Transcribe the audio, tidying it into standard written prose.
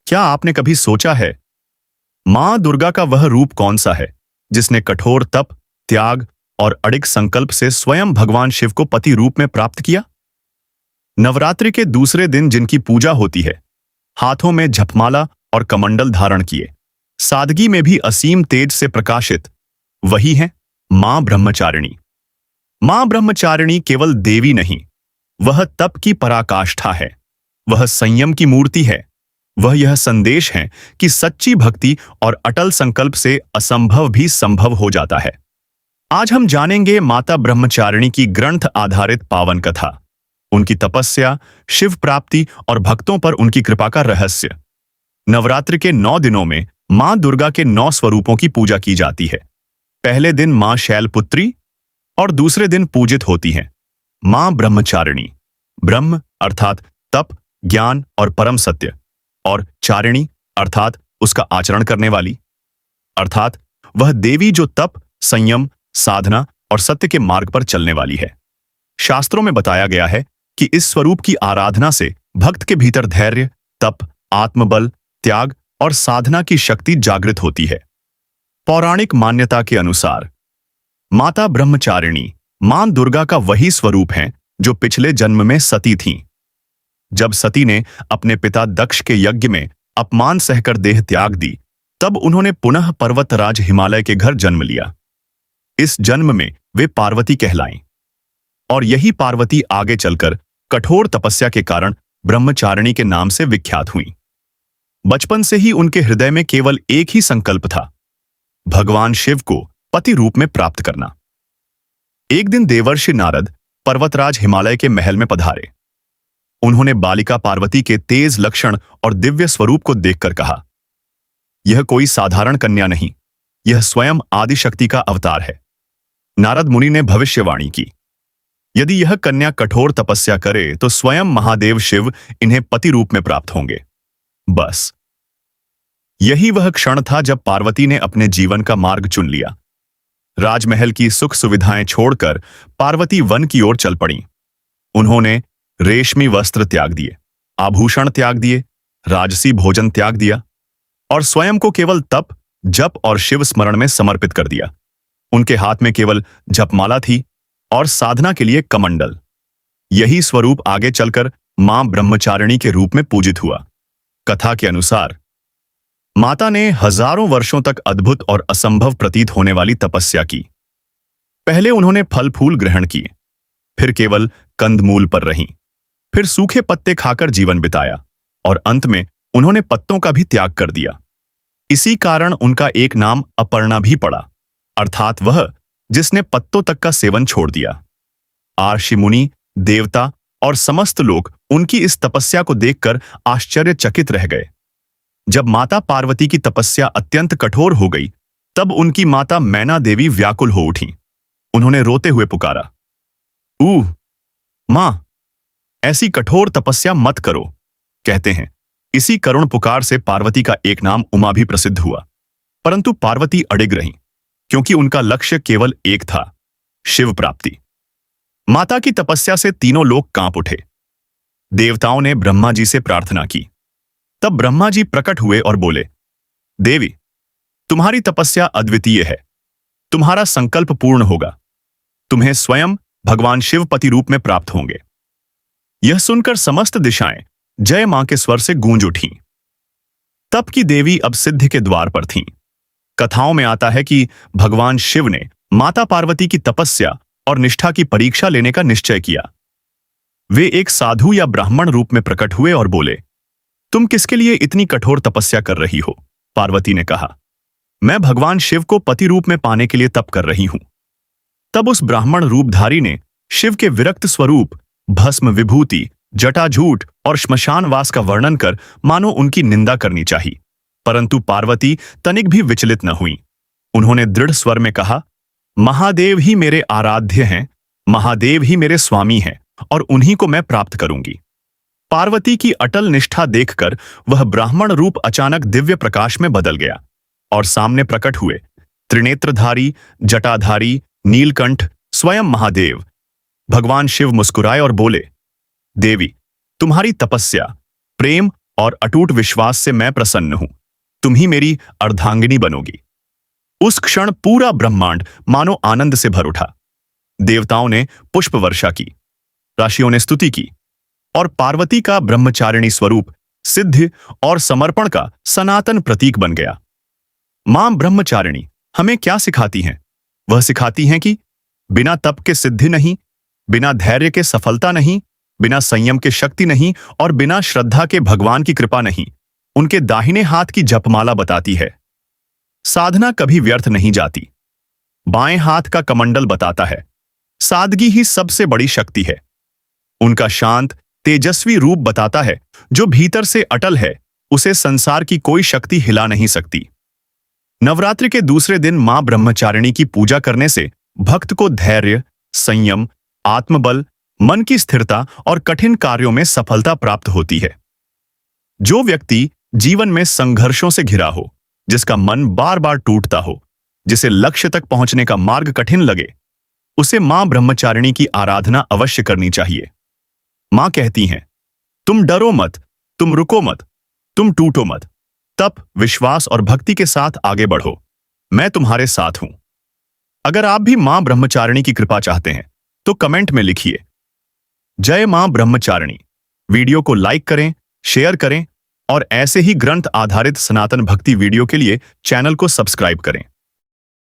क्या आपने कभी सोचा है मां दुर्गा का वह रूप कौन सा है जिसने कठोर तप, त्याग और अड़िग संकल्प से स्वयं भगवान शिव को पति रूप में प्राप्त किया? नवरात्रि के दूसरे दिन जिनकी पूजा होती है, हाथों में झपमाला और कमंडल धारण किए, सादगी में भी असीम तेज से प्रकाशित, वही है मां ब्रह्मचारिणी। मां ब्रह्मचारिणी केवल देवी नहीं, वह तप की पराकाष्ठा है, वह संयम की मूर्ति है, वह यह संदेश है कि सच्ची भक्ति और अटल संकल्प से असंभव भी संभव हो जाता है। आज हम जानेंगे माता ब्रह्मचारिणी की ग्रंथ आधारित पावन कथा, उनकी तपस्या, शिव प्राप्ति और भक्तों पर उनकी कृपा का रहस्य। नवरात्रि के 9 दिनों में मां दुर्गा के 9 स्वरूपों की पूजा की जाती है। पहले दिन मां शैलपुत्री और दूसरे दिन पूजित होती हैं मां ब्रह्मचारिणी। ब्रह्म अर्थात तप, ज्ञान और परम सत्य, और चारिणी अर्थात उसका आचरण करने वाली, अर्थात वह देवी जो तप, संयम, साधना और सत्य के मार्ग पर चलने वाली है। शास्त्रों में बताया गया है कि इस स्वरूप की आराधना से भक्त के भीतर धैर्य, तप, आत्मबल, त्याग और साधना की शक्ति जागृत होती है। पौराणिक मान्यता के अनुसार माता ब्रह्मचारिणी मां दुर्गा का वही स्वरूप है जो पिछले जन्म में सती थीं। जब सती ने अपने पिता दक्ष के यज्ञ में अपमान सहकर देह त्याग दी, तब उन्होंने पुनः पर्वतराज हिमालय के घर जन्म लिया। इस जन्म में वे पार्वती कहलाईं, और यही पार्वती आगे चलकर कठोर तपस्या के कारण ब्रह्मचारिणी के नाम से विख्यात हुईं। बचपन से ही उनके हृदय में केवल एक ही संकल्प था, भगवान शिव को पति रूप में प्राप्त करना। एक दिन देवर्षि नारद पर्वतराज हिमालय के महल में पधारे। उन्होंने बालिका पार्वती के तेज लक्षण और दिव्य स्वरूप को देखकर कहा, यह कोई साधारण कन्या नहीं, यह स्वयं आदिशक्ति का अवतार है। नारद मुनि ने भविष्यवाणी की, यदि यह कन्या कठोर तपस्या करे तो स्वयं महादेव शिव इन्हें पति रूप में प्राप्त होंगे। बस यही वह क्षण था जब पार्वती ने अपने जीवन का मार्ग चुन लिया। राजमहल की सुख सुविधाएं छोड़कर पार्वती वन की ओर चल पड़ी। उन्होंने रेशमी वस्त्र त्याग दिए, आभूषण त्याग दिए, राजसी भोजन त्याग दिया और स्वयं को केवल तप, जप और शिव स्मरण में समर्पित कर दिया। उनके हाथ में केवल जपमाला थी और साधना के लिए कमंडल। यही स्वरूप आगे चलकर मां ब्रह्मचारिणी के रूप में पूजित हुआ। कथा के अनुसार माता ने हजारों वर्षों तक अद्भुत और असंभव प्रतीत होने वाली तपस्या की। पहले उन्होंने फल फूल ग्रहण किए, फिर केवल कंदमूल पर रहीं, फिर सूखे पत्ते खाकर जीवन बिताया और अंत में उन्होंने पत्तों का भी त्याग कर दिया। इसी कारण उनका एक नाम अपर्णा भी पड़ा, अर्थात वह जिसने पत्तों तक का सेवन छोड़ दिया। आर्षि मुनि, देवता और समस्त लोग उनकी इस तपस्या को देखकर आश्चर्यचकित रह गए। जब माता पार्वती की तपस्या अत्यंत कठोर हो गई, तब उनकी माता मैना देवी व्याकुल हो उठी। उन्होंने रोते हुए पुकारा, मां, ऐसी कठोर तपस्या मत करो। कहते हैं इसी करुण पुकार से पार्वती का एक नाम उमा भी प्रसिद्ध हुआ। परंतु पार्वती अडिग रहीं, क्योंकि उनका लक्ष्य केवल एक था, शिव प्राप्ति। माता की तपस्या से तीनों लोग कांप उठे। देवताओं ने ब्रह्मा जी से प्रार्थना की। तब ब्रह्मा जी प्रकट हुए और बोले, देवी, तुम्हारी तपस्या अद्वितीय है, तुम्हारा संकल्प पूर्ण होगा, तुम्हें स्वयं भगवान शिव पति रूप में प्राप्त होंगे। यह सुनकर समस्त दिशाएं जय मां के स्वर से गूंज उठीं। तप की देवी अब सिद्धि के द्वार पर थीं। कथाओं में आता है कि भगवान शिव ने माता पार्वती की तपस्या और निष्ठा की परीक्षा लेने का निश्चय किया। वे एक साधु या ब्राह्मण रूप में प्रकट हुए और बोले, तुम किसके लिए इतनी कठोर तपस्या कर रही हो? पार्वती ने कहा, मैं भगवान शिव को पति रूप में पाने के लिए तप कर रही हूं। तब उस ब्राह्मण रूपधारी ने शिव के विरक्त स्वरूप, भस्म विभूति, जटाजूट और श्मशानवास का वर्णन कर मानो उनकी निंदा करनी चाहिए, परंतु पार्वती तनिक भी विचलित न हुई। उन्होंने दृढ़ स्वर में कहा, महादेव ही मेरे आराध्य हैं, महादेव ही मेरे स्वामी हैं और उन्हीं को मैं प्राप्त करूंगी। पार्वती की अटल निष्ठा देखकर वह ब्राह्मण रूप अचानक दिव्य प्रकाश में बदल गया और सामने प्रकट हुए त्रिनेत्रधारी, जटाधारी, नीलकंठ, स्वयं महादेव। भगवान शिव मुस्कुराए और बोले, देवी, तुम्हारी तपस्या, प्रेम और अटूट विश्वास से मैं प्रसन्न हूं। तुम ही मेरी अर्धांगिनी बनोगी। उस क्षण पूरा ब्रह्मांड मानो आनंद से भर उठा। देवताओं ने पुष्प वर्षा की, ऋषियों ने स्तुति की, और पार्वती का ब्रह्मचारिणी स्वरूप सिद्धि और समर्पण का सनातन प्रतीक बन गया। मां ब्रह्मचारिणी हमें क्या सिखाती हैं? वह सिखाती हैं कि बिना तप के सिद्धि नहीं, बिना धैर्य के सफलता नहीं, बिना संयम के शक्ति नहीं, और बिना श्रद्धा के भगवान की कृपा नहीं। उनके दाहिने हाथ की जपमाला बताती है, साधना कभी व्यर्थ नहीं जाती। बाएं हाथ का कमंडल बताता है, सादगी ही सबसे बड़ी शक्ति है। उनका शांत तेजस्वी रूप बताता है, जो भीतर से अटल है, उसे संसार की कोई शक्ति हिला नहीं सकती। नवरात्रि के दूसरे दिन मां ब्रह्मचारिणी की पूजा करने से भक्त को धैर्य, संयम, आत्मबल, मन की स्थिरता और कठिन कार्यों में सफलता प्राप्त होती है। जो व्यक्ति जीवन में संघर्षों से घिरा हो, जिसका मन बार बार टूटता हो, जिसे लक्ष्य तक पहुंचने का मार्ग कठिन लगे, उसे मां ब्रह्मचारिणी की आराधना अवश्य करनी चाहिए। मां कहती हैं, तुम डरो मत, तुम रुको मत, तुम टूटो मत। तप, विश्वास और भक्ति के साथ आगे बढ़ो, मैं तुम्हारे साथ हूं। अगर आप भी मां ब्रह्मचारिणी की कृपा चाहते हैं तो कमेंट में लिखिए, जय मां ब्रह्मचारिणी। वीडियो को लाइक करें, शेयर करें और ऐसे ही ग्रंथ आधारित सनातन भक्ति वीडियो के लिए चैनल को सब्सक्राइब करें।